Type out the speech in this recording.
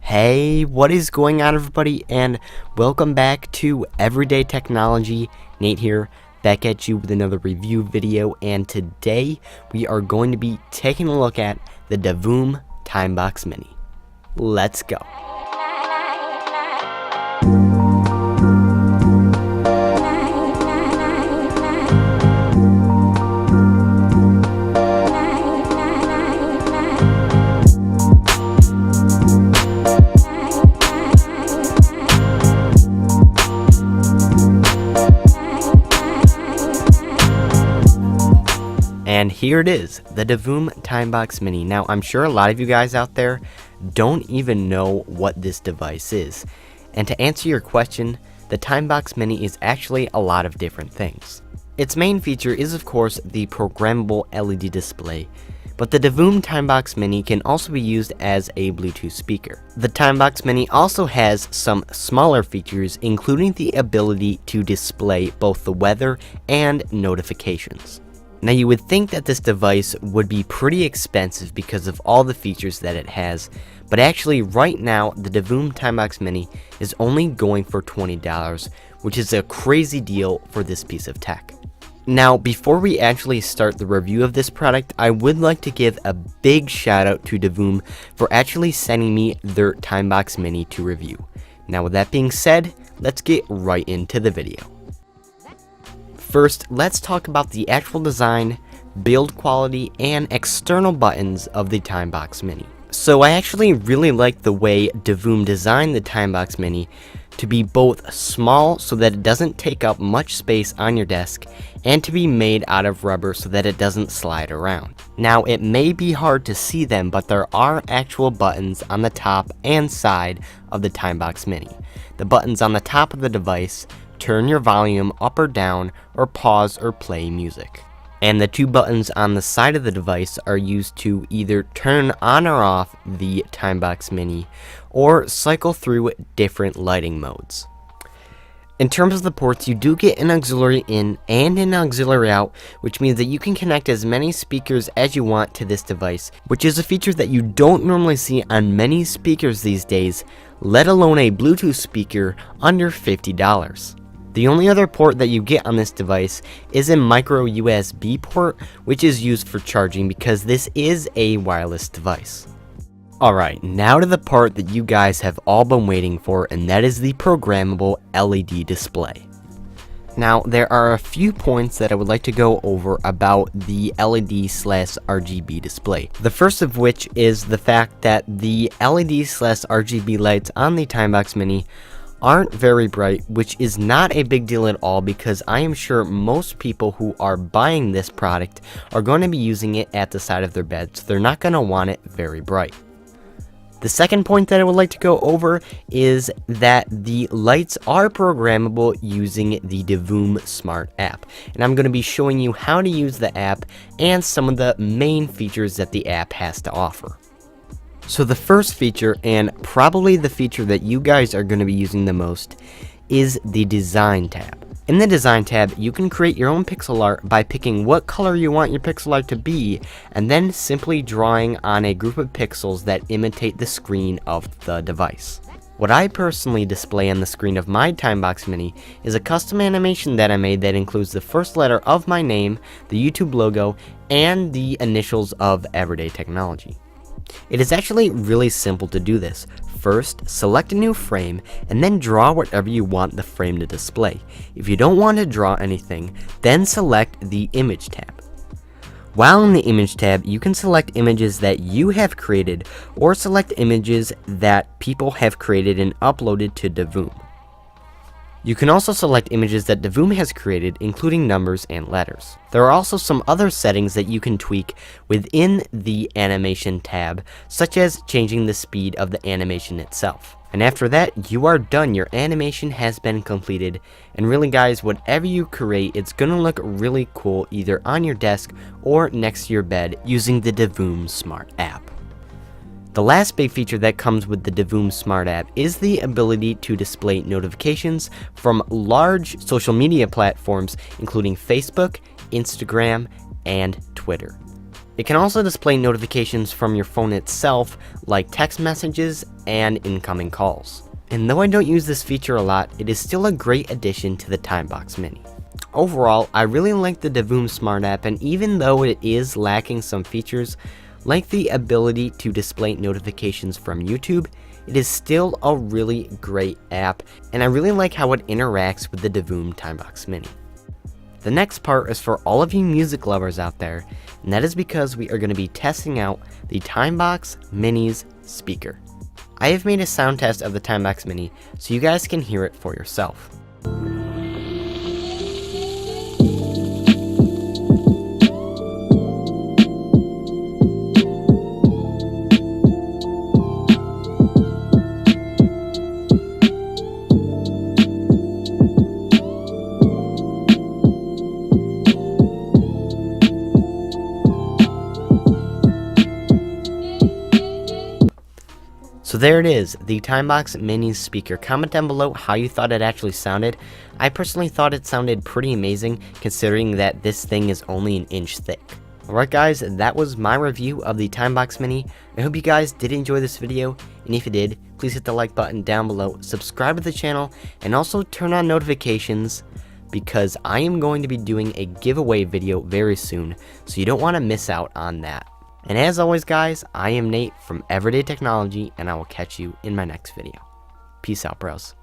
Hey, what is going on, everybody, and welcome back to Everyday Technology. Nate here, back at you with another review video, and today we are going to be taking a look at the Divoom Timebox Mini. Let's go. And here it is, the Divoom Timebox Mini. Now, I'm sure a lot of you guys out there don't even know what this device is. And to answer your question, the Timebox Mini is actually a lot of different things. Its main feature is, of course, the programmable LED display, but the Divoom Timebox Mini can also be used as a Bluetooth speaker. The Timebox Mini also has some smaller features, including the ability to display both the weather and notifications. Now, you would think that this device would be pretty expensive because of all the features that it has, but actually right now the Divoom Timebox Mini is only going for $20, which is a crazy deal for this piece of tech. Now, before we actually start the review of this product, I would like to give a big shout out to Divoom for actually sending me their Timebox Mini to review. Now, with that being said, let's get right into the video. First, let's talk about the actual design, build quality, and external buttons of the Timebox Mini. So I actually really like the way Divoom designed the Timebox Mini to be both small so that it doesn't take up much space on your desk, and to be made out of rubber so that it doesn't slide around. Now, it may be hard to see them, but there are actual buttons on the top and side of the Timebox Mini. The buttons on the top of the device turn your volume up or down, or pause or play music. And the two buttons on the side of the device are used to either turn on or off the Timebox Mini, or cycle through different lighting modes. In terms of the ports, you do get an auxiliary in and an auxiliary out, which means that you can connect as many speakers as you want to this device, which is a feature that you don't normally see on many speakers these days, let alone a Bluetooth speaker under $50. The only other port that you get on this device is a micro USB port, which is used for charging because this is a wireless device. Alright, now to the part that you guys have all been waiting for, and that is the programmable LED display. Now, there are a few points that I would like to go over about the LED/RGB display. The first of which is the fact that the LED/RGB lights on the Timebox Mini aren't very bright, which is not a big deal at all because I am sure most people who are buying this product are going to be using it at the side of their bed, so they're not going to want it very bright. The second point that I would like to go over is that the lights are programmable using the Divoom Smart app, and I'm going to be showing you how to use the app and some of the main features that the app has to offer. So the first feature, and probably the feature that you guys are going to be using the most, is the Design tab. In the Design tab, you can create your own pixel art by picking what color you want your pixel art to be, and then simply drawing on a group of pixels that imitate the screen of the device. What I personally display on the screen of my Timebox Mini is a custom animation that I made that includes the first letter of my name, the YouTube logo, and the initials of Everyday Technology. It is actually really simple to do this. First, select a new frame, and then draw whatever you want the frame to display. If you don't want to draw anything, then select the Image tab. While in the Image tab, you can select images that you have created, or select images that people have created and uploaded to Divoom. You can also select images that Divoom has created, including numbers and letters. There are also some other settings that you can tweak within the Animation tab, such as changing the speed of the animation itself. And after that, you are done. Your animation has been completed. And really, guys, whatever you create, it's gonna look really cool either on your desk or next to your bed using the Divoom Smart app. The last big feature that comes with the Divoom Smart app is the ability to display notifications from large social media platforms, including Facebook, Instagram, and Twitter. It can also display notifications from your phone itself, like text messages and incoming calls. And though I don't use this feature a lot, it is still a great addition to the Timebox Mini. Overall, I really like the Divoom Smart app, and even though it is lacking some features, like the ability to display notifications from YouTube, it is still a really great app, and I really like how it interacts with the Divoom Timebox Mini. The next part is for all of you music lovers out there, and that is because we are going to be testing out the Timebox Mini's speaker. I have made a sound test of the Timebox Mini so you guys can hear it for yourself. So there it is, the Timebox Mini's speaker. Comment down below how you thought it actually sounded. I personally thought it sounded pretty amazing considering that this thing is only an inch thick. Alright guys, that was my review of the Timebox Mini. I hope you guys did enjoy this video, and if you did, please hit the like button down below, subscribe to the channel, and also turn on notifications because I am going to be doing a giveaway video very soon, so you don't want to miss out on that. And as always guys, I am Nate from Everyday Technology, and I will catch you in my next video. Peace out, bros.